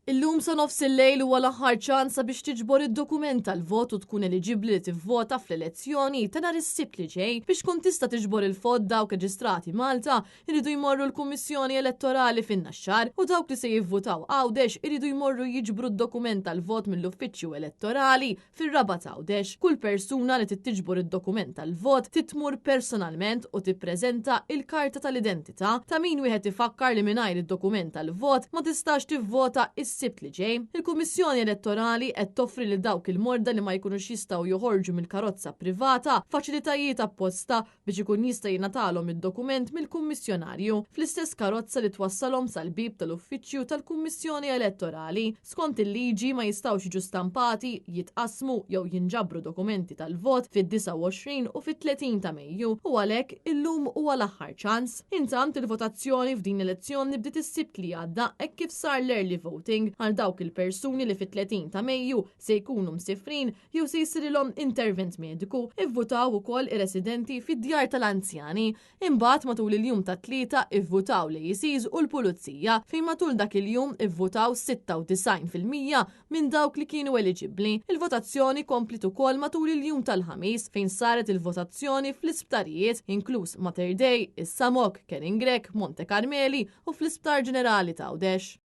Illum sa nofs il-lejl huwa l-aħħar ċans biex tiġbor id-dokument tal-vot u tkun eliġibbli li tivvota fl-elezzjoni ta' nhar is-Sibt li ġej biex tkun tista' tiġbor il-vot dawk reġistrati Malta iridu jmorru l-Kummissjoni Elettorali fin-Naxxar u dawk li se jivvutaw Għawdex iridu jmorru jiġbru d-dokument tal-vot mill-Uffiċċju Elettorali fir-Raba' ta' Għawdex. Kull persuna li tiġbor id-dokument tal-vot titmur personalment u tippreżenta il-karta tal-identità ta' min wieħed ifakkar li mingħajr id-dokument tal-vot ma tistax tivvota is-Sibt li ġej. Il-Kummissjoni Elettorali qed toffri lil dawk il-morda li ma jkunux jistgħu joħorġu mill-karozza privata faċilitajiet apposta biex ikun jista' jingħatalhom id-dokument mill-kummissjonarju fl-istess karozza li twassalhom sal-bib tal-uffiċċju tal-Kummissjoni Elettorali. Skont il-liġi ma jistgħux jiġu stampati, jitqasmu jew jinġabru dokumenti tal-vot fid-29 u fit-30 ta' Mejju u għalhekk illum huwa l-aħħar ċans. Intant il-votazzjoni f'din elezzjoni bdiet is-Sibt li għadda hekk kif sar l-early voting għal dawk il-persuni li fit-30 ta' Mejju se jkunu msifrin jew se jsirilhom intervent mediku, ivvutaw ukoll ir-residenti fid-djar tal-anzjani. Imbagħad matul il-jum ta' tlieta ivvutaw l-ACs u l-Pulizija fejn matul dak il-jum ivvutaw 96% minn dawk li kienu eliġibbli. Il-votazzjoni komplit ukoll matul il-jum tal-ħamis fejn saret il-votazzjoni fl-isptarijiet inkluż Mater Dei, is-Samok, Kering Grek, Monte Carmeli u fl-Isptar Ġenerali ta' Għawdex.